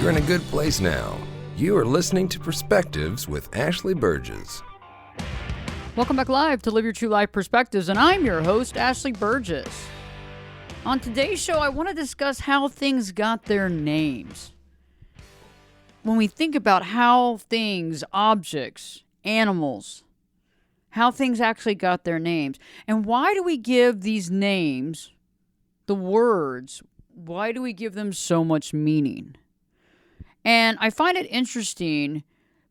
You're in a good place now. You are listening to Perspectives with Ashley Burgess. Welcome back live to Live Your True Life Perspectives, and I'm your host, Ashley Burgess. On today's show, I want to discuss how things got their names. When we think about how things, objects, animals, how things actually got their names, and why do we give these names, the words, why do we give them so much meaning? And I find it interesting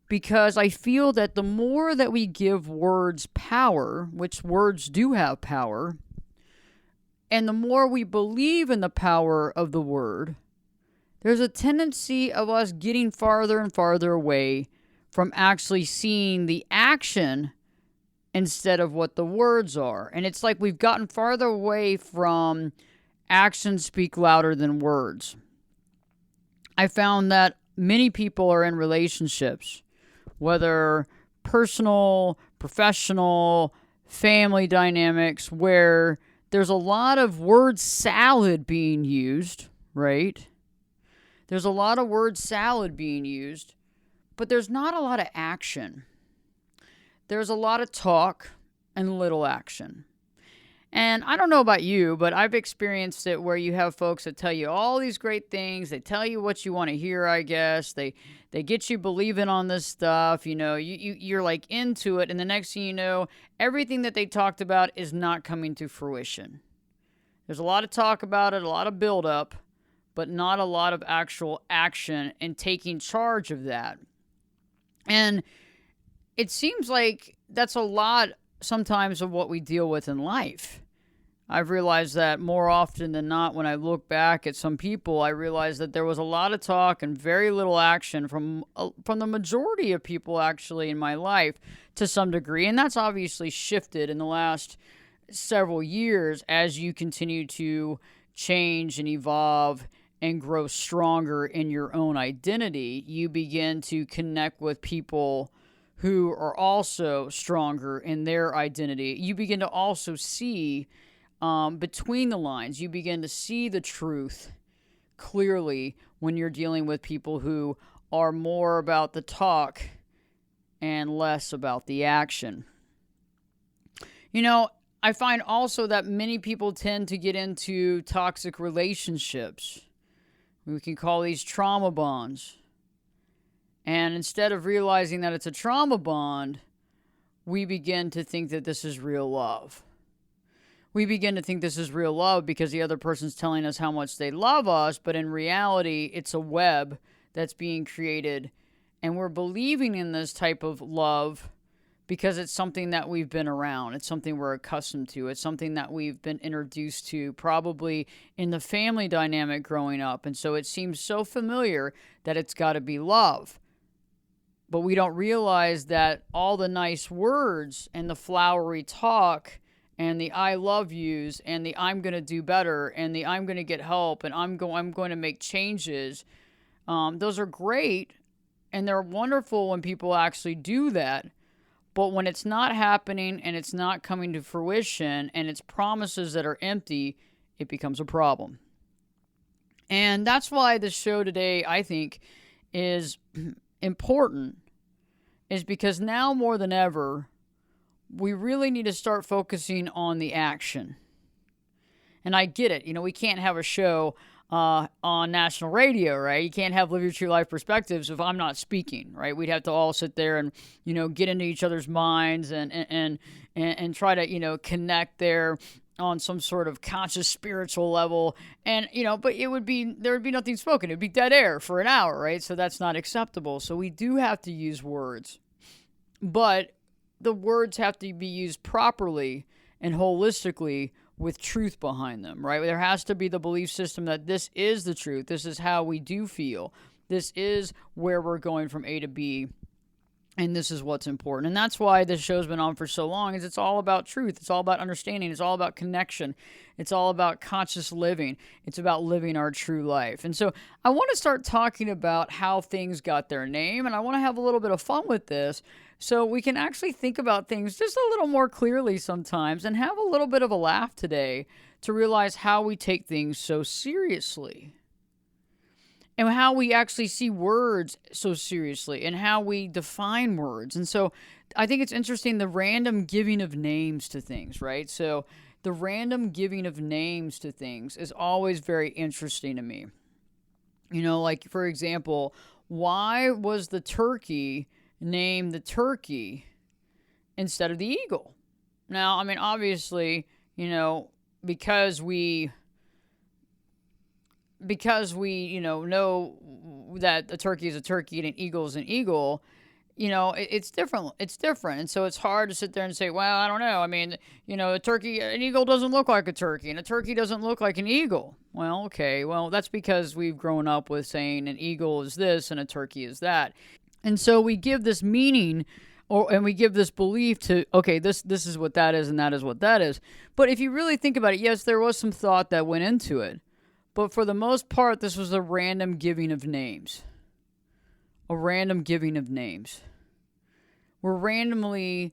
because I feel that the more that we give words power, which words do have power, and the more we believe in the power of the word, there's a tendency of us getting farther and farther away from actually seeing the action instead of what the words are. And it's like we've gotten farther away from actions speak louder than words. I found that many people are in relationships, whether personal, professional, family dynamics, where there's a lot of word salad being used, right? There's a lot of word salad being used, but there's not a lot of action. There's a lot of talk and little action. And I don't know about you, but I've experienced it where you have folks that tell you all these great things. They tell you what you want to hear, I guess. They get you believing on this stuff. You know, you're like into it. And the next thing you know, everything that they talked about is not coming to fruition. There's a lot of talk about it, a lot of buildup, but not a lot of actual action and taking charge of that. And it seems like that's a lot sometimes of what we deal with in life. I've realized that more often than not, when I look back at some people, I realize that there was a lot of talk and very little action from the majority of people actually in my life to some degree. And that's obviously shifted in the last several years as you continue to change and evolve and grow stronger in your own identity. You begin to connect with people who are also stronger in their identity. You begin to also see between the lines. You begin to see the truth clearly when you're dealing with people who are more about the talk and less about the action. You know, I find also that many people tend to get into toxic relationships. We can call these trauma bonds. And instead of realizing that it's a trauma bond, we begin to think that this is real love. We begin to think this is real love because the other person's telling us how much they love us, but in reality, it's a web that's being created, and we're believing in this type of love because it's something that we've been around. It's something we're accustomed to. It's something that we've been introduced to probably in the family dynamic growing up, and so it seems so familiar that it's got to be love. But we don't realize that all the nice words and the flowery talk and the I love yous and the I'm going to do better and the I'm going to get help and I'm going to make changes, those are great and they're wonderful when people actually do that. But when it's not happening and it's not coming to fruition and it's promises that are empty, it becomes a problem. And that's why the show today, I think, is important, is because now more than ever, we really need to start focusing on the action. And I get it. You know, we can't have a show on national radio, right? You can't have Live Your True Life Perspectives if I'm not speaking, right? We'd have to all sit there and, you know, get into each other's minds and try to, you know, connect there on some sort of conscious spiritual level. And, you know, but there would be nothing spoken. It'd be dead air for an hour, right? So that's not acceptable. So we do have to use words, but the words have to be used properly and holistically with truth behind them, right? There has to be the belief system that this is the truth. This is how we do feel. This is where we're going from A to B. And this is what's important. And that's why this show's been on for so long, is it's all about truth. It's all about understanding. It's all about connection. It's all about conscious living. It's about living our true life. And so I want to start talking about how things got their name, and I want to have a little bit of fun with this so we can actually think about things just a little more clearly sometimes and have a little bit of a laugh today to realize how we take things so seriously. and how we actually see words so seriously and how we define words. And so I think it's interesting, the random giving of names to things, right? So the random giving of names to things is always very interesting to me. Like, for example, why was the turkey named the turkey instead of the eagle? Now, I mean, obviously, because we know that a turkey is a turkey and an eagle is an eagle, it's different. It's different. And so it's hard to sit there and say, well, I don't know. I mean, an eagle doesn't look like a turkey and a turkey doesn't look like an eagle. Well, okay. Well, that's because we've grown up with saying an eagle is this and a turkey is that. And so we give this meaning and we give this belief to, okay, this is what that is and that is what that is. But if you really think about it, yes, there was some thought that went into it. But for the most part, this was a random giving of names. A random giving of names. We're randomly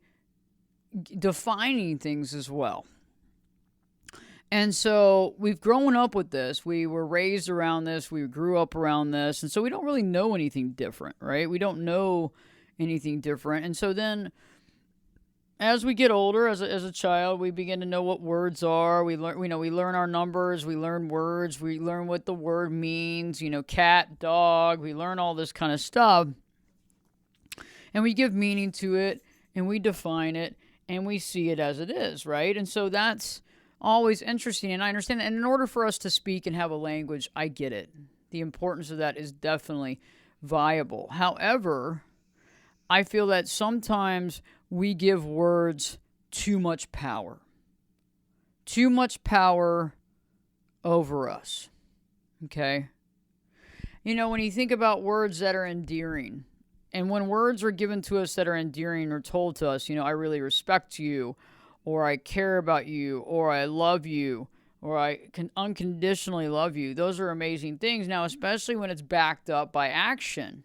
defining things as well. And so we've grown up with this. We were raised around this. We grew up around this. And so we don't really know anything different, right? We don't know anything different. And so then as we get older, as a child, we begin to know what words are. We learn our numbers. We learn words. We learn what the word means. Cat, dog. We learn all this kind of stuff. And we give meaning to it, and we define it, and we see it as it is, right? And so that's always interesting, and I understand that. And in order for us to speak and have a language, I get it. The importance of that is definitely viable. However, I feel that sometimes we give words too much power. Too much power over us. Okay? When you think about words that are endearing, and when words are given to us that are endearing or told to us, I really respect you, or I care about you, or I love you, or I can unconditionally love you, those are amazing things. Now, especially when it's backed up by action,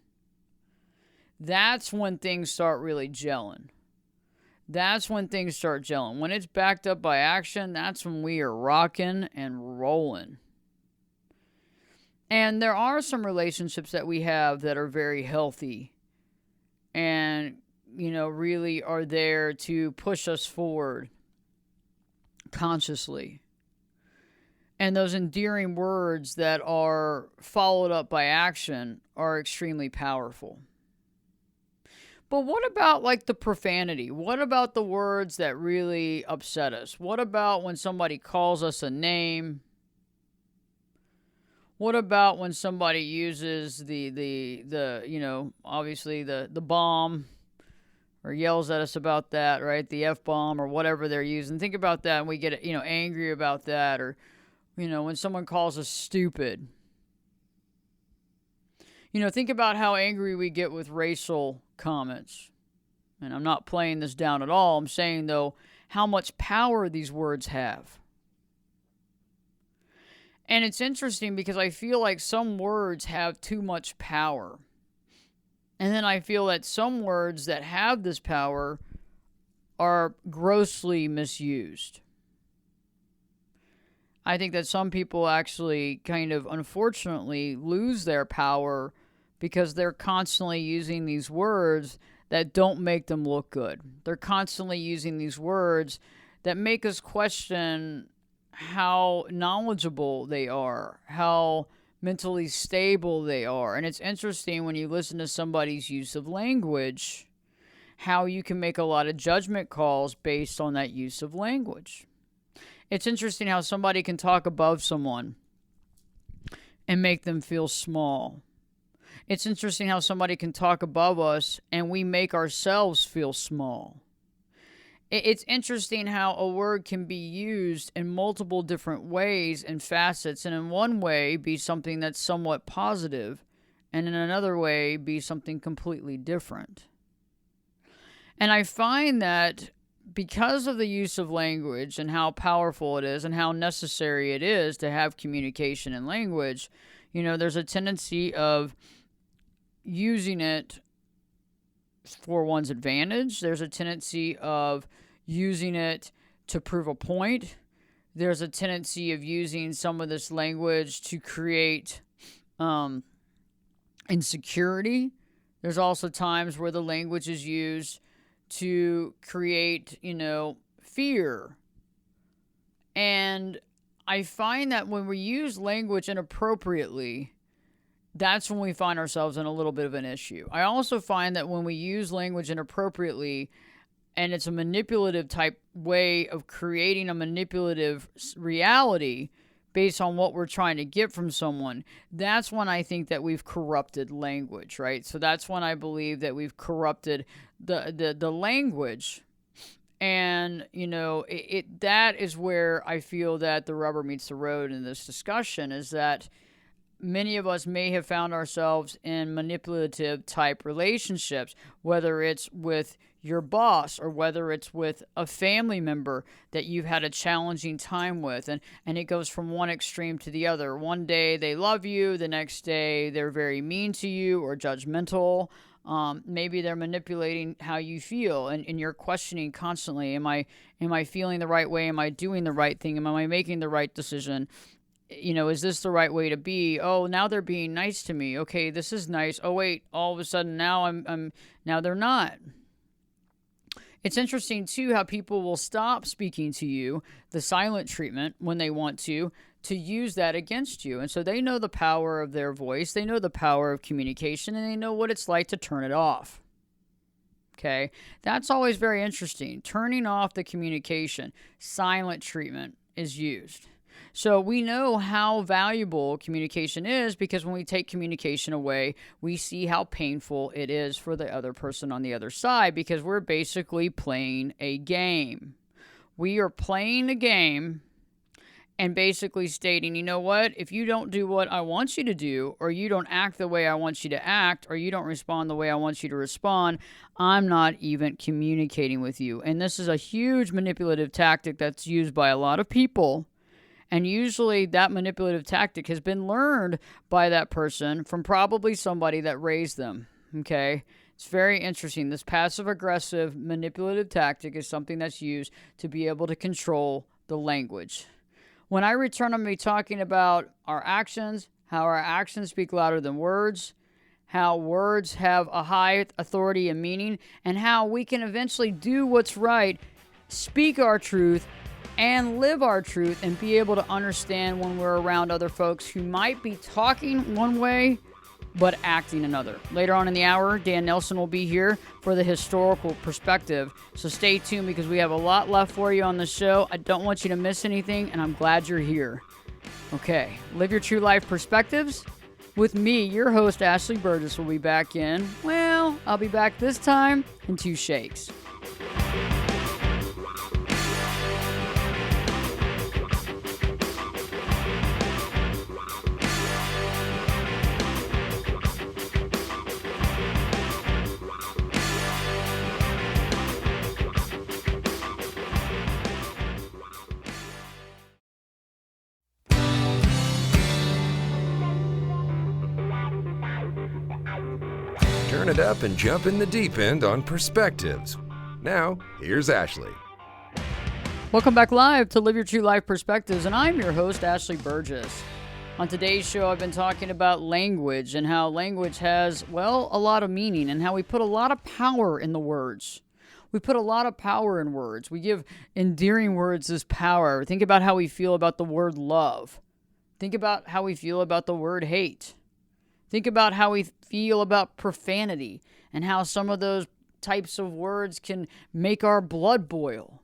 that's when things start really gelling. That's when things start gelling. When it's backed up by action, that's when we are rocking and rolling. And there are some relationships that we have that are very healthy and, really are there to push us forward consciously. And those endearing words that are followed up by action are extremely powerful. But what about like the profanity? What about the words that really upset us? What about when somebody calls us a name? What about when somebody uses obviously the bomb, or yells at us about that, right? The F-bomb or whatever they're using. Think about that and we get, angry about that. Or, when someone calls us stupid. Think about how angry we get with racial comments. And I'm not playing this down at all. I'm saying, though, how much power these words have. And it's interesting because I feel like some words have too much power. And then I feel that some words that have this power are grossly misused. I think that some people actually kind of unfortunately lose their power because they're constantly using these words that don't make them look good. They're constantly using these words that make us question how knowledgeable they are, how mentally stable they are. And it's interesting when you listen to somebody's use of language, how you can make a lot of judgment calls based on that use of language. It's interesting how somebody can talk above someone and make them feel small. It's interesting how somebody can talk above us and we make ourselves feel small. It's interesting how a word can be used in multiple different ways and facets, and in one way be something that's somewhat positive, and in another way be something completely different. And I find that because of the use of language and how powerful it is and how necessary it is to have communication in language, there's a tendency of using it for one's advantage. There's a tendency of using it to prove a point. There's a tendency of using some of this language to create insecurity. There's also times where the language is used to create, fear. And I find that when we use language inappropriately, that's when we find ourselves in a little bit of an issue. I also find that when we use language inappropriately, and it's a manipulative type way of creating a manipulative reality based on what we're trying to get from someone, that's when I think that we've corrupted language, right? So that's when I believe that we've corrupted the language. And, that is where I feel that the rubber meets the road in this discussion, is that many of us may have found ourselves in manipulative type relationships, whether it's with your boss or whether it's with a family member that you've had a challenging time with. And it goes from one extreme to the other. One day they love you, the next day they're very mean to you or judgmental. Maybe they're manipulating how you feel, and you're questioning constantly, am I feeling the right way? Am I doing the right thing? Am I making the right decision? Is this the right way to be? Oh, now they're being nice to me. Okay, this is nice. Oh, wait, all of a sudden now now they're not. It's interesting too how people will stop speaking to you, the silent treatment, when they want to use that against you. And so they know the power of their voice, they know the power of communication, and they know what it's like to turn it off. Okay, that's always very interesting. Turning off the communication, silent treatment is used. So we know how valuable communication is, because when we take communication away, we see how painful it is for the other person on the other side, because we're basically playing a game. We are playing a game and basically stating, you know what, if you don't do what I want you to do, or you don't act the way I want you to act, or you don't respond the way I want you to respond, I'm not even communicating with you. And this is a huge manipulative tactic that's used by a lot of people. And usually that manipulative tactic has been learned by that person from probably somebody that raised them. Okay? It's very interesting. This passive-aggressive manipulative tactic is something that's used to be able to control the language. When I return, I'm going to be talking about our actions, how our actions speak louder than words, how words have a high authority and meaning, and how we can eventually do what's right, speak our truth, and live our truth, and be able to understand when we're around other folks who might be talking one way but acting another. Later on in the hour, Dan Nelson will be here for the historical perspective. So stay tuned, because we have a lot left for you on the show. I don't want you to miss anything, and I'm glad you're here. Okay, live your true life perspectives. With me, your host, Ashley Burgess, will be back in, well, I'll be back this time in 2 shakes. Turn it up and jump in the deep end on perspectives. Now, here's Ashley. Welcome back live to Live Your True Life Perspectives, and I'm your host, Ashley Burgess. On today's show, I've been talking about language and how language has, well, a lot of meaning, and how we put a lot of power in the words. We put a lot of power in words. We give endearing words this power. Think about how we feel about the word love. Think about how we feel about the word hate. Think about how we feel about profanity, and how some of those types of words can make our blood boil.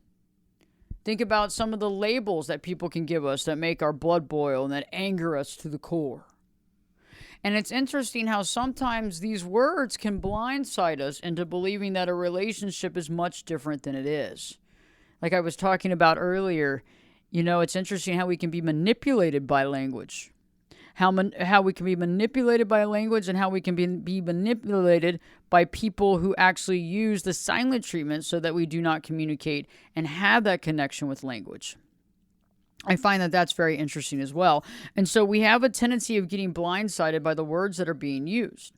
Think about some of the labels that people can give us that make our blood boil and that anger us to the core. And it's interesting how sometimes these words can blindside us into believing that a relationship is much different than it is. Like I was talking about earlier, it's interesting how we can be manipulated by language. How we can be manipulated by language, and how we can be manipulated by people who actually use the silent treatment so that we do not communicate and have that connection with language. I find that that's very interesting as well. And so we have a tendency of getting blindsided by the words that are being used.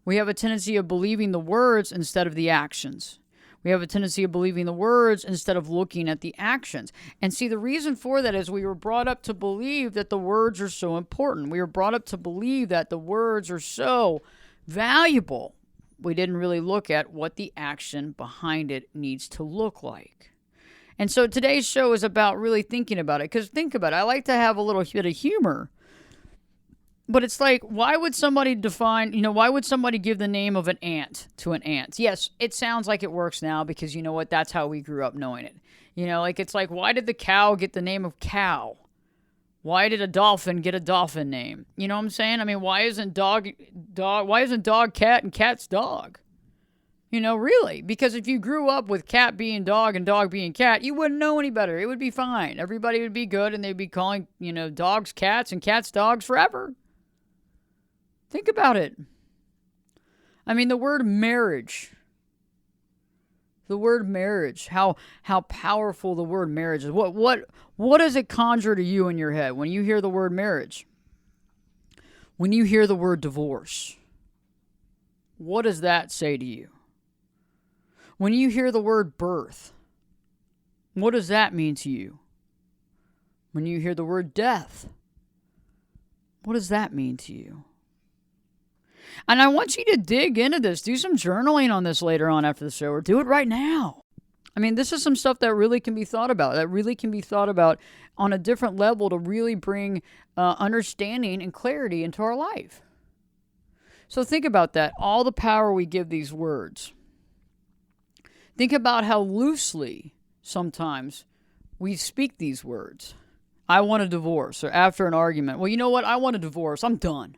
We have a tendency of believing the words instead of the actions. We have a tendency of believing the words instead of looking at the actions. And see, the reason for that is we were brought up to believe that the words are so important. We were brought up to believe that the words are so valuable. We didn't really look at what the action behind it needs to look like. And so today's show is about really thinking about it. Because think about it. I like to have a little bit of humor. But it's like, why would somebody why would somebody give the name of an ant to an ant? Yes, it sounds like it works now because you know what? That's how we grew up knowing it. It's like, why did the cow get the name of cow? Why did a dolphin get a dolphin name? You know what I'm saying? I mean, why isn't dog cat and cat's dog? Really. Because if you grew up with cat being dog and dog being cat, you wouldn't know any better. It would be fine. Everybody would be good and they'd be calling, dogs cats and cats dogs forever. Think about it. I mean, the word marriage, how powerful the word marriage is. What does it conjure to you in your head when you hear the word marriage? When you hear the word divorce, what does that say to you? When you hear the word birth, what does that mean to you? When you hear the word death, what does that mean to you? And I want you to dig into this. Do some journaling on this later on after the show, or do it right now. I mean, this is some stuff that really can be thought about, on a different level to really bring understanding and clarity into our life. So think about that. All the power we give these words. Think about how loosely sometimes we speak these words. I want a divorce, or after an argument. Well, you know what? I want a divorce. I'm done.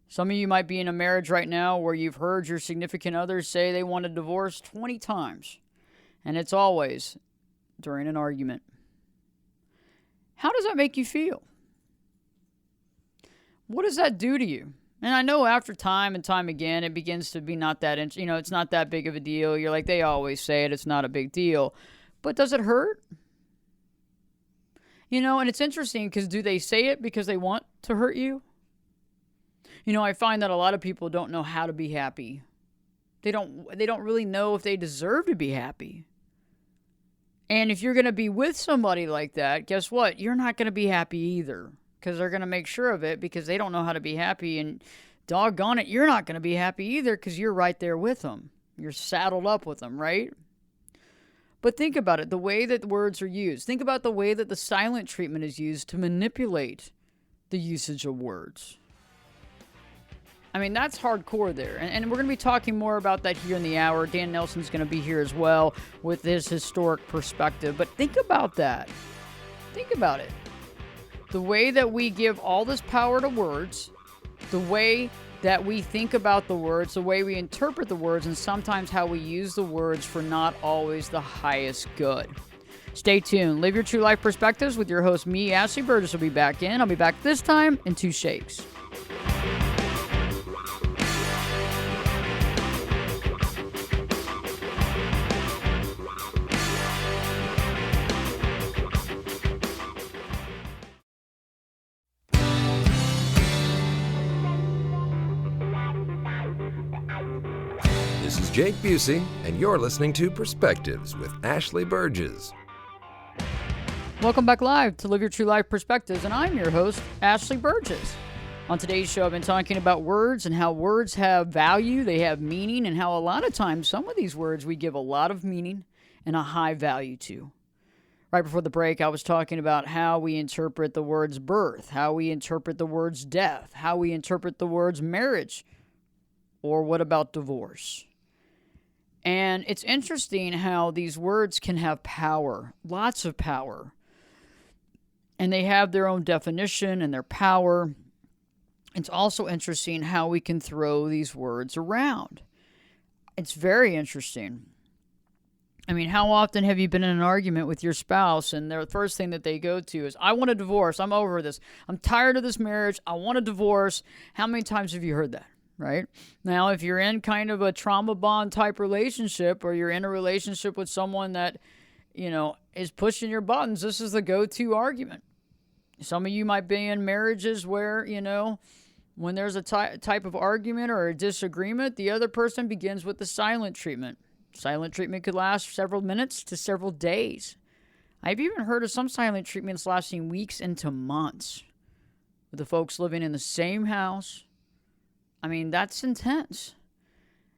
Some of you might be in a marriage right now where you've heard your significant others say they want a divorce 20 times. And it's always during an argument. How does that make you feel? What does that do to you? And I know after time and time again, it begins to be not that, it's not that big of a deal. You're like, they always say it, it's not a big deal. But does it hurt? And it's interesting because do they say it because they want to hurt you? I find that a lot of people don't know how to be happy. They don't really know if they deserve to be happy. And if you're going to be with somebody like that, guess what? You're not going to be happy either, because they're going to make sure of it because they don't know how to be happy. And doggone it, you're not going to be happy either because you're right there with them. You're saddled up with them, right? But think about it, the way that words are used. Think about the way that the silent treatment is used to manipulate the usage of words. I mean, that's hardcore there. And we're going to be talking more about that here in the hour. Dan Nelson's going to be here as well with his historic perspective. But think about that. Think about it. The way that we give all this power to words, the way that we think about the words, the way we interpret the words, and sometimes how we use the words for not always the highest good. Stay tuned. Live your true life perspectives with your host, me, Ashley Burgess, will be back in. I'll be back this time in 2 shakes. This is Jake Busey, and you're listening to Perspectives with Ashley Burgess. Welcome back live to Live Your True Life Perspectives, and I'm your host, Ashley Burgess. On today's show, I've been talking about words and how words have value, they have meaning, and how a lot of times some of these words we give a lot of meaning and a high value to. Right before the break, I was talking about how we interpret the words birth, how we interpret the words death, how we interpret the words marriage, or what about divorce? And it's interesting how these words can have power, lots of power. And they have their own definition and their power. It's also interesting how we can throw these words around. It's very interesting. I mean, how often have you been in an argument with your spouse and the first thing that they go to is, I want a divorce. I'm over this. I'm tired of this marriage. I want a divorce. How many times have you heard that? Right? Now, if you're in kind of a trauma bond type relationship, or you're in a relationship with someone that, is pushing your buttons, this is the go-to argument. Some of you might be in marriages where, when there's a type of argument or a disagreement, the other person begins with the silent treatment. Silent treatment could last several minutes to several days. I've even heard of some silent treatments lasting weeks into months with the folks living in the same house. I mean, that's intense.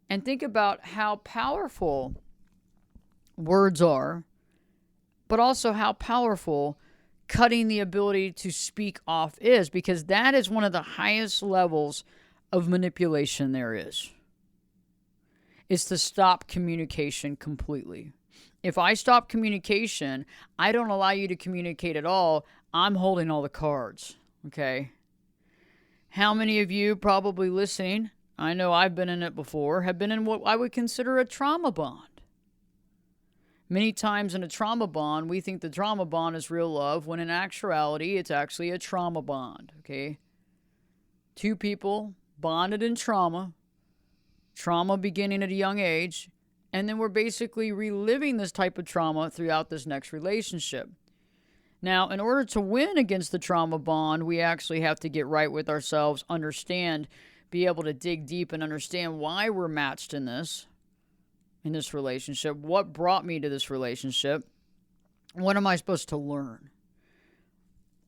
And think about how powerful words are, but also how powerful cutting the ability to speak off is, because that is one of the highest levels of manipulation there is to stop communication completely. If I stop communication, I don't allow you to communicate at all. I'm holding all the cards, okay? How many of you probably listening, I know I've been in it before, have been in what I would consider a trauma bond? Many times in a trauma bond, we think the trauma bond is real love, when in actuality, it's actually a trauma bond, okay? Two people bonded in trauma beginning at a young age, and then we're basically reliving this type of trauma throughout this next relationship. Now, in order to win against the trauma bond, we actually have to get right with ourselves, understand, be able to dig deep and understand why we're matched in this relationship. What brought me to this relationship? What am I supposed to learn?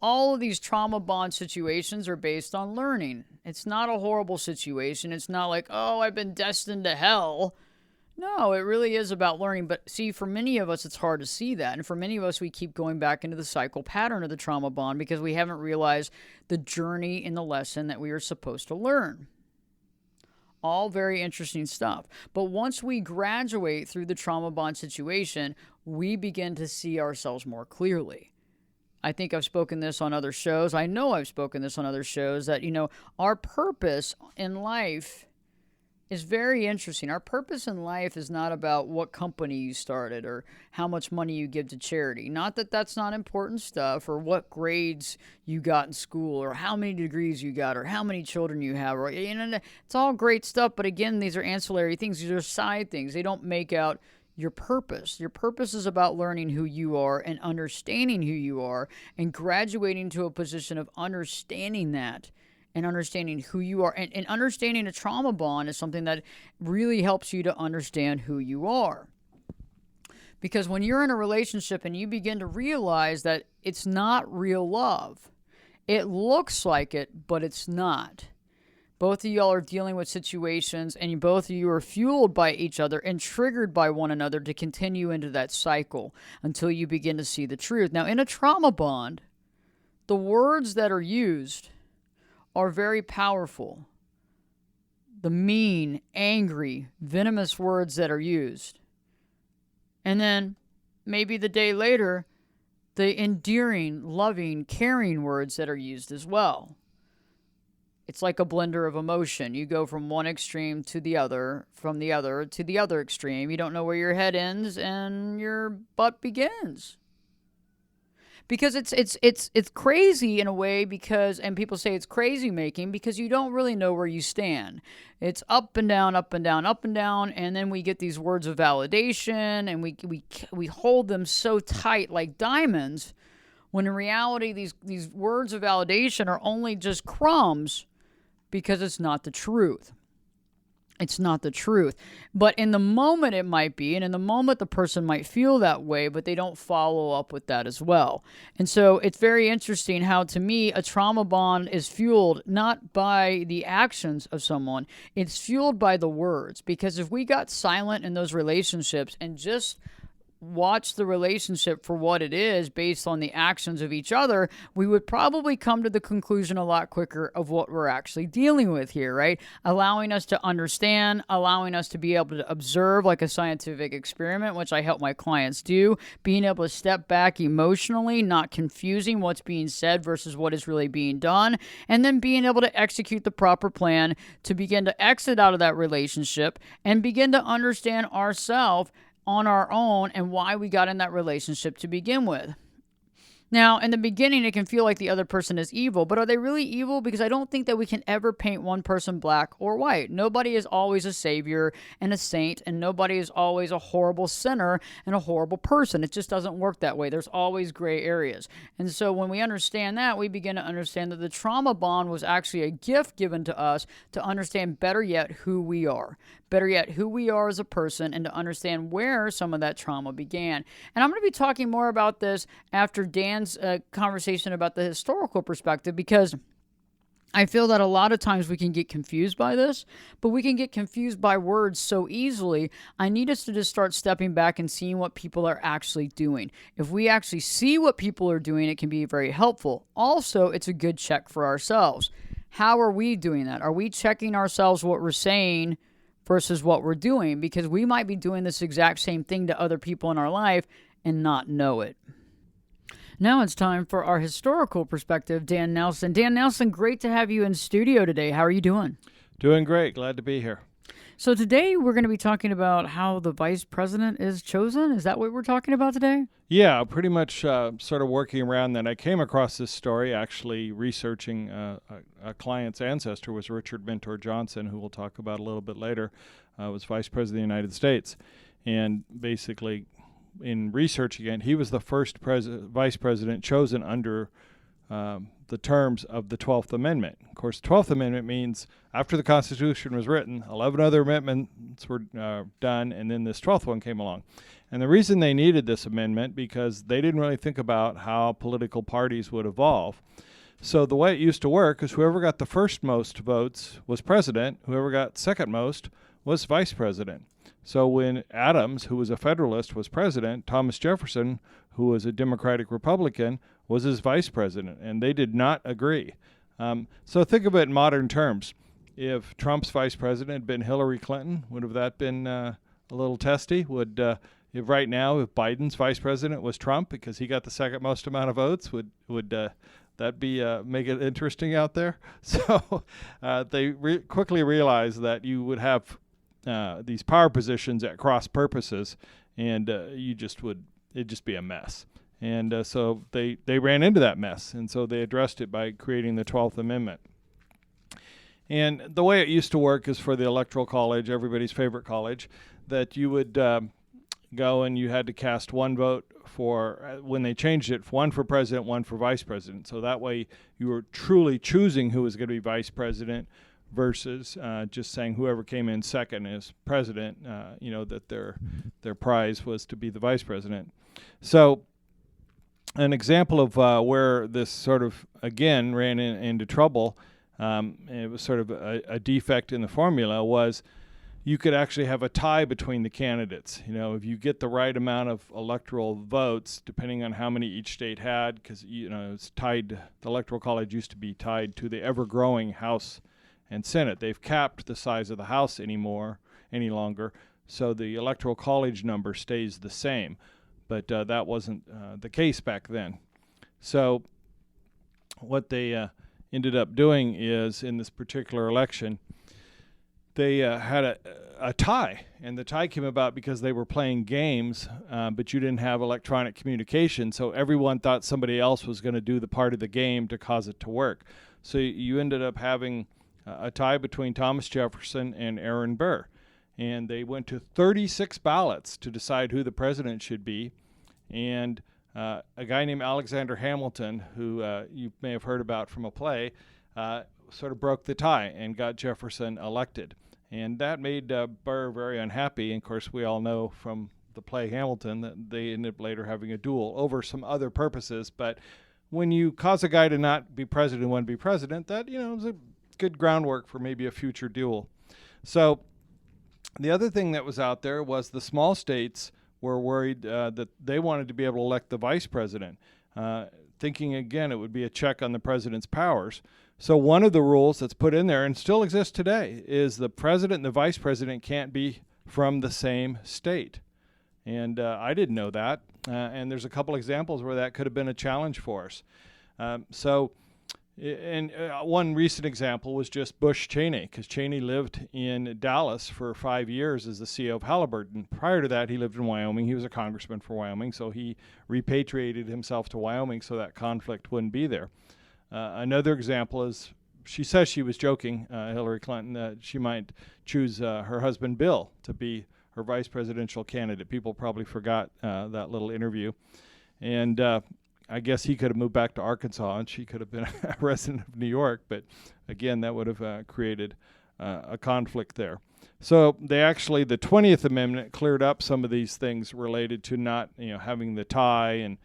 All of these trauma bond situations are based on learning. It's not a horrible situation. It's not like, oh, I've been destined to hell. No, it really is about learning. But see, for many of us, it's hard to see that. And for many of us, we keep going back into the cycle pattern of the trauma bond because we haven't realized the journey in the lesson that we are supposed to learn. All very interesting stuff. But once we graduate through the trauma bond situation, we begin to see ourselves more clearly. I think I've spoken this on other shows. I know I've spoken this on other shows that, our purpose in life is very interesting. Our purpose in life is not about what company you started or how much money you give to charity. Not that that's not important stuff, or what grades you got in school, or how many degrees you got, or how many children you have. Or, it's all great stuff, but again, these are ancillary things. These are side things. They don't make out your purpose. Your purpose is about learning who you are and understanding who you are and graduating to a position of understanding that and understanding who you are. And understanding a trauma bond is something that really helps you to understand who you are. Because when you're in a relationship and you begin to realize that it's not real love, it looks like it, but it's not. Both of y'all are dealing with situations, and both of you are fueled by each other and triggered by one another to continue into that cycle until you begin to see the truth. Now, in a trauma bond, the words that are used are very powerful. The mean, angry, venomous words that are used. And then maybe the day later, the endearing, loving, caring words that are used as well. It's like a blender of emotion. You go from one extreme to the other, from the other to the other extreme. You don't know where your head ends and your butt begins. Because it's crazy in a way, and people say it's crazy making because you don't really know where you stand. It's up and down, up and down, up and down, and then we get these words of validation, and we hold them so tight like diamonds, when in reality these words of validation are only just crumbs, because it's not the truth. It's not the truth. But in the moment it might be, and in the moment the person might feel that way, but they don't follow up with that as well. And so it's very interesting how, to me, a trauma bond is fueled not by the actions of someone, it's fueled by the words. Because if we got silent in those relationships and just watch the relationship for what it is based on the actions of each other, we would probably come to the conclusion a lot quicker of what we're actually dealing with here, right? Allowing us to understand, allowing us to be able to observe like a scientific experiment, which I help my clients do, being able to step back emotionally, not confusing what's being said versus what is really being done, and then being able to execute the proper plan to begin to exit out of that relationship and begin to understand ourselves on our own and why we got in that relationship to begin with. Now, in the beginning, it can feel like the other person is evil, but are they really evil? Because I don't think that we can ever paint one person black or white. Nobody is always a savior and a saint, and nobody is always a horrible sinner and a horrible person. It just doesn't work that way. There's always gray areas. And so when we understand that, we begin to understand that the trauma bond was actually a gift given to us to understand better yet who we are. Better yet, who we are as a person, and to understand where some of that trauma began. And I'm going to be talking more about this after Dan's conversation about the historical perspective, because I feel that a lot of times we can get confused by this, but we can get confused by words so easily. I need us to just start stepping back and seeing what people are actually doing. If we actually see what people are doing, it can be very helpful. Also, it's a good check for ourselves. How are we doing that? Are we checking ourselves what we're saying versus what we're doing? Because we might be doing this exact same thing to other people in our life and not know it. Now it's time for our historical perspective, Dan Nelson. Dan Nelson, great to have you in studio today. How are you doing? Doing great. Glad to be here. So today we're going to be talking about how the vice president is chosen. Is that what we're talking about today? Yeah, pretty much sort of working around that. I came across this story actually researching a client's ancestor was Richard Mentor Johnson, who we'll talk about a little bit later, was vice president of the United States. And basically, in researching it, he was the first vice president chosen under the terms of the 12th Amendment. Of course, the 12th Amendment means after the Constitution was written, 11 other amendments were done, and then this 12th one came along. And the reason they needed this amendment, because they didn't really think about how political parties would evolve. So the way it used to work is whoever got the first most votes was president, whoever got second most was vice president. So when Adams, who was a Federalist, was president, Thomas Jefferson, who was a Democratic Republican, was his vice president, and they did not agree. So think of it in modern terms. If Trump's vice president had been Hillary Clinton, would have that been a little testy? If right now, if Biden's vice president was Trump because he got the second most amount of votes, would that be make it interesting out there? So they quickly realized that you would have these power positions at cross purposes, and it'd just be a mess. And so they ran into that mess, and so they addressed it by creating the 12th Amendment. And the way it used to work is for the Electoral College, everybody's favorite college, that you would go and you had to cast one vote for, when they changed it, one for president, one for vice president. So that way you were truly choosing who was going to be vice president versus just saying whoever came in second as president, that their prize was to be the vice president. So an example of where this sort of, again, ran into trouble, it was sort of a defect in the formula, was you could actually have a tie between the candidates. If you get the right amount of electoral votes, depending on how many each state had, because it's tied, the Electoral College used to be tied to the ever-growing House and Senate. They've capped the size of the House any longer, so the Electoral College number stays the same. But that wasn't the case back then. So what they ended up doing is, in this particular election, they had a tie, and the tie came about because they were playing games, but you didn't have electronic communication, so everyone thought somebody else was going to do the part of the game to cause it to work. So you ended up having a tie between Thomas Jefferson and Aaron Burr, and they went to 36 ballots to decide who the president should be, and a guy named Alexander Hamilton, who you may have heard about from a play, sort of broke the tie and got Jefferson elected. And that made Burr very unhappy. And of course, we all know from the play Hamilton that they ended up later having a duel over some other purposes. But when you cause a guy to not be president and want to be president, that is a good groundwork for maybe a future duel. So the other thing that was out there was the small states were worried that they wanted to be able to elect the vice president, thinking, again, it would be a check on the president's powers. So one of the rules that's put in there, and still exists today, is the president and the vice president can't be from the same state. And I didn't know that. And there's a couple examples where that could have been a challenge for us. So And one recent example was just Bush Cheney, because Cheney lived in Dallas for 5 years as the CEO of Halliburton. Prior to that, he lived in Wyoming. He was a congressman for Wyoming, so he repatriated himself to Wyoming so that conflict wouldn't be there. Another example is, she says she was joking, Hillary Clinton, that she might choose her husband Bill to be her vice presidential candidate. People probably forgot that little interview. And I guess he could have moved back to Arkansas and she could have been a resident of New York. But again, that would have created a conflict there. So the 20th Amendment cleared up some of these things related to not, having the tie and,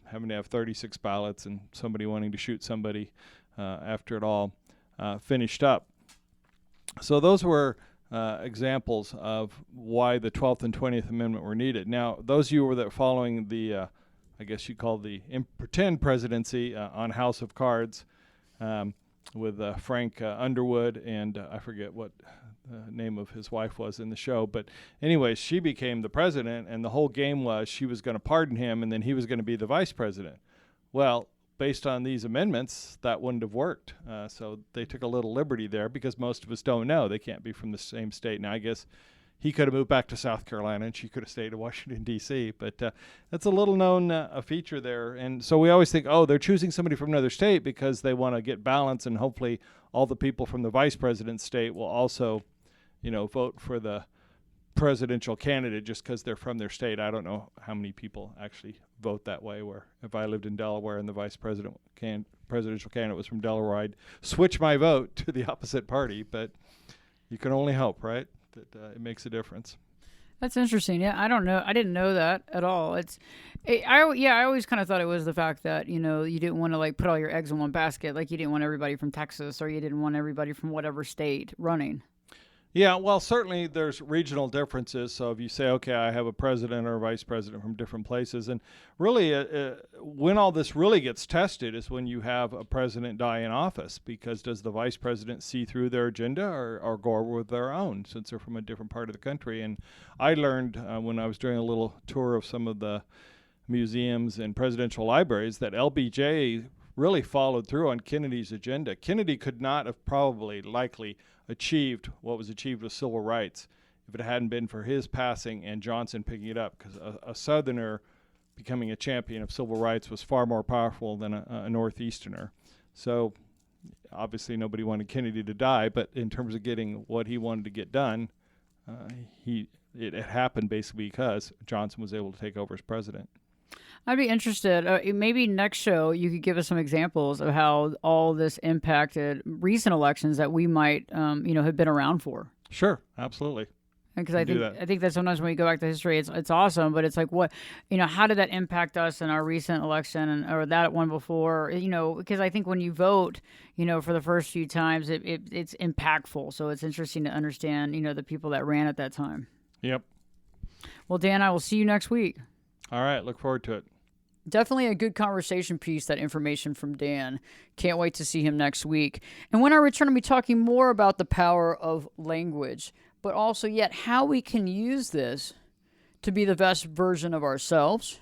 having to have 36 ballots and somebody wanting to shoot somebody after it all finished up. So those were examples of why the 12th and 20th Amendment were needed. Now, those of you who were following the I guess you call the pretend presidency on House of Cards with Frank Underwood, and I forget what the name of his wife was in the show. But anyways, she became the president, and the whole game was she was going to pardon him, and then he was going to be the vice president. Well, based on these amendments, that wouldn't have worked. So they took a little liberty there because most of us don't know. They can't be from the same state. Now, I guess he could have moved back to South Carolina and she could have stayed in Washington, D.C. But that's a little known a feature there. And so we always think, they're choosing somebody from another state because they want to get balance, and hopefully all the people from the vice president's state will also, vote for the presidential candidate just because they're from their state. I don't know how many people actually vote that way, where if I lived in Delaware and the vice presidential candidate was from Delaware, I'd switch my vote to the opposite party. But you can only hope, right? That it makes a difference. That's interesting. Yeah, I don't know. I didn't know that at all. I always kind of thought it was the fact that, you didn't want to put all your eggs in one basket. Like you didn't want everybody from Texas or you didn't want everybody from whatever state running. Yeah, well, certainly there's regional differences. So if you say, okay, I have a president or a vice president from different places, and really when all this really gets tested is when you have a president die in office, because does the vice president see through their agenda or go over with their own, since they're from a different part of the country? And I learned when I was doing a little tour of some of the museums and presidential libraries that LBJ really followed through on Kennedy's agenda. Kennedy could not have likely achieved what was achieved with civil rights if it hadn't been for his passing and Johnson picking it up, because a Southerner becoming a champion of civil rights was far more powerful than a Northeasterner. So obviously nobody wanted Kennedy to die, but in terms of getting what he wanted to get done, it happened basically because Johnson was able to take over as president. I'd be interested. Maybe next show you could give us some examples of how all this impacted recent elections that we might, have been around for. Sure, absolutely. Because I think that sometimes when we go back to history, it's awesome, but it's like what, how did that impact us in our recent election or that one before? Because I think when you vote, for the first few times, it's impactful. So it's interesting to understand, the people that ran at that time. Yep. Well, Dan, I will see you next week. All right, look forward to it. Definitely a good conversation piece, that information from Dan. Can't wait to see him next week. And when I return, I'll be talking more about the power of language, but also yet how we can use this to be the best version of ourselves,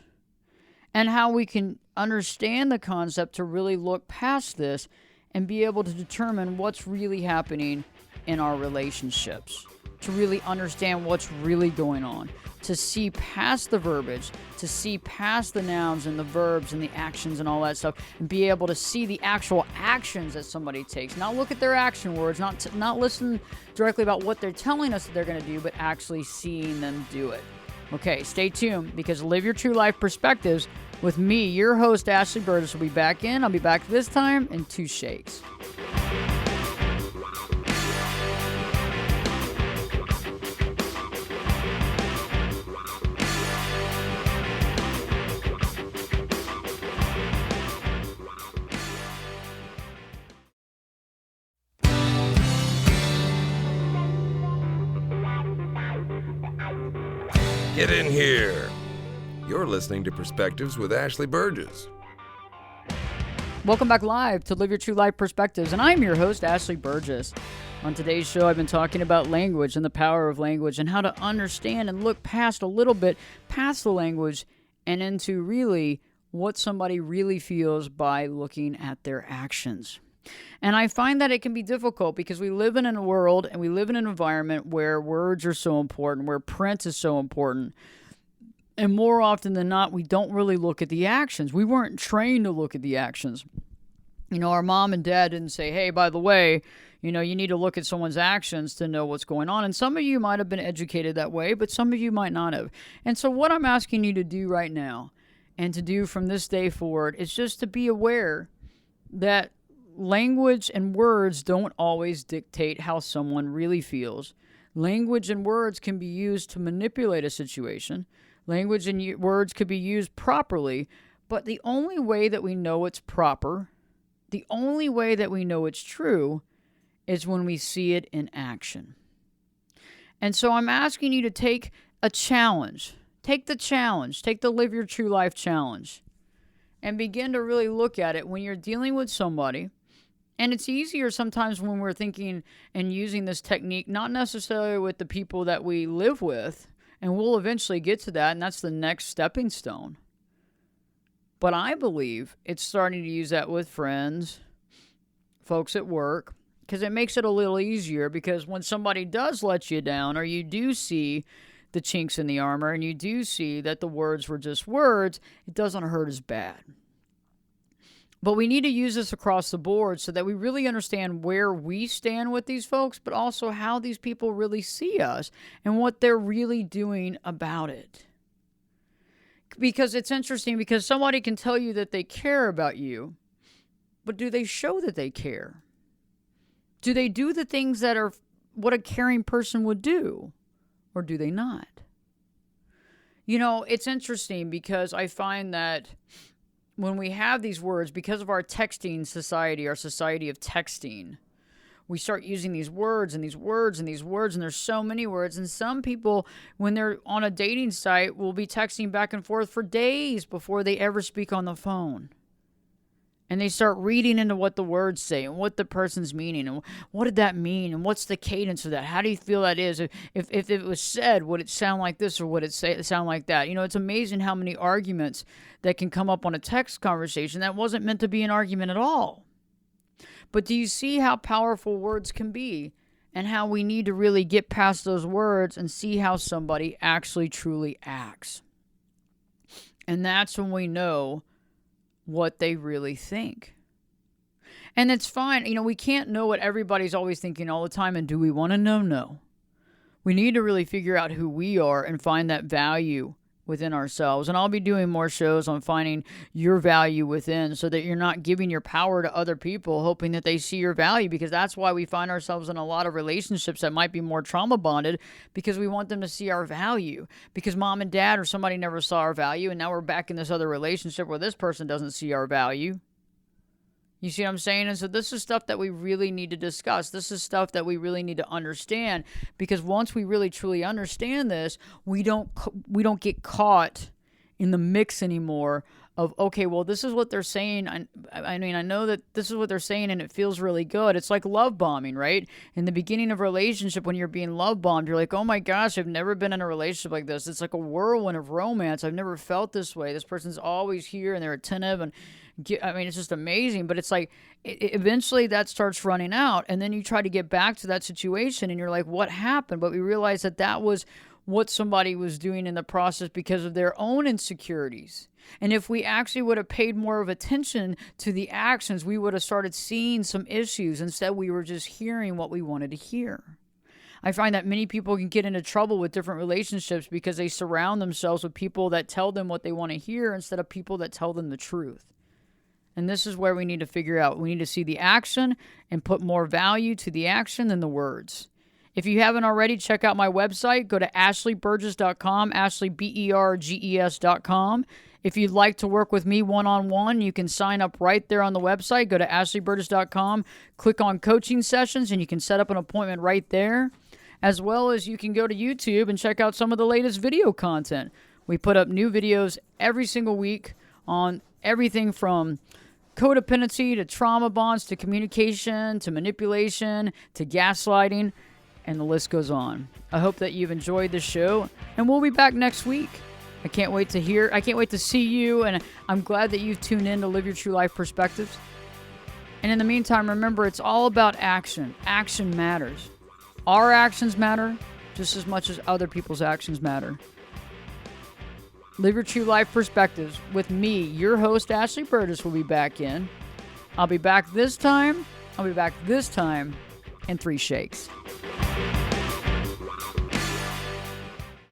and how we can understand the concept to really look past this and be able to determine what's really happening in our relationships, to really understand what's really going on, to see past the verbiage, to see past the nouns and the verbs and the actions and all that stuff, and be able to see the actual actions that somebody takes. Not look at their action words, not listen directly about what they're telling us that they're going to do, but actually seeing them do it. Okay, stay tuned, because Live Your True Life Perspectives with me, your host, Ashley Burgess, will be back in. I'll be back this time in 2 shakes. Get in here. You're listening to Perspectives with Ashley Burgess. Welcome back live to Live Your True Life Perspectives, and I'm your host, Ashley Burgess. On today's show, I've been talking about language and the power of language and how to understand and look past a little bit past the language and into really what somebody really feels by looking at their actions. And I find that it can be difficult because we live in a world and we live in an environment where words are so important, where print is so important. And more often than not, we don't really look at the actions. We weren't trained to look at the actions. Our mom and dad didn't say, hey, by the way, you need to look at someone's actions to know what's going on. And some of you might have been educated that way, but some of you might not have. And so what I'm asking you to do right now and to do from this day forward is just to be aware that language and words don't always dictate how someone really feels. Language and words can be used to manipulate a situation. Language and words could be used properly, but the only way that we know it's proper, the only way that we know it's true, is when we see it in action. And so I'm asking you to take a challenge. Take the challenge. Take the Live Your True Life challenge. And begin to really look at it when you're dealing with somebody. And it's easier sometimes when we're thinking and using this technique, not necessarily with the people that we live with, and we'll eventually get to that, and that's the next stepping stone. But I believe it's starting to use that with friends, folks at work, because it makes it a little easier, because when somebody does let you down, or you do see the chinks in the armor, and you do see that the words were just words, it doesn't hurt as bad. But we need to use this across the board so that we really understand where we stand with these folks, but also how these people really see us and what they're really doing about it. Because it's interesting, because somebody can tell you that they care about you, but do they show that they care? Do they do the things that are what a caring person would do, or do they not? It's interesting because I find that when we have these words, because of our texting society, our society of texting, we start using these words and these words and these words, and there's so many words. And some people, when they're on a dating site, will be texting back and forth for days before they ever speak on the phone. And they start reading into what the words say and what the person's meaning and what did that mean and what's the cadence of that? How do you feel that is? If it was said, would it sound like this or would it sound like that? It's amazing how many arguments that can come up on a text conversation that wasn't meant to be an argument at all. But do you see how powerful words can be and how we need to really get past those words and see how somebody actually truly acts? And that's when we know what they really think. And it's fine. We can't know what everybody's always thinking all the time. And do we want to know? No. We need to really figure out who we are and find that value within ourselves. And I'll be doing more shows on finding your value within, so that you're not giving your power to other people hoping that they see your value, because that's why we find ourselves in a lot of relationships that might be more trauma bonded, because we want them to see our value, because mom and dad or somebody never saw our value, and now we're back in this other relationship where this person doesn't see our value. You see what I'm saying? And so this is stuff that we really need to discuss. This is stuff that we really need to understand, because once we really truly understand this, we don't get caught in the mix anymore of, okay, well, this is what they're saying. I know that this is what they're saying and it feels really good. It's like love bombing, right? In the beginning of a relationship, when you're being love bombed, you're like, oh my gosh, I've never been in a relationship like this. It's like a whirlwind of romance. I've never felt this way. This person's always here and they're attentive, and it's just amazing. But it's like eventually that starts running out, and then you try to get back to that situation and you're like, what happened? But we realize that was what somebody was doing in the process because of their own insecurities. And if we actually would have paid more of attention to the actions, we would have started seeing some issues. Instead, we were just hearing what we wanted to hear. I find that many people can get into trouble with different relationships because they surround themselves with people that tell them what they want to hear instead of people that tell them the truth. And this is where we need to figure out. We need to see the action and put more value to the action than the words. If you haven't already, check out my website. Go to ashleyburgess.com, ashleyberges.com. If you'd like to work with me one-on-one, you can sign up right there on the website. Go to ashleyburgess.com, click on coaching sessions, and you can set up an appointment right there. As well as you can go to YouTube and check out some of the latest video content. We put up new videos every single week on everything from codependency to trauma bonds to communication to manipulation to gaslighting, and the list goes on. I hope that you've enjoyed this show, and we'll be back next week. I can't wait to see you, and I'm glad that you've tuned in to Live Your True Life Perspectives. And in the meantime, remember, it's all about action. Action matters. Our actions matter just as much as other people's actions matter. Live Your True Life Perspectives with me, your host, Ashley Burgess, will be back in. I'll be back this time in 3 shakes.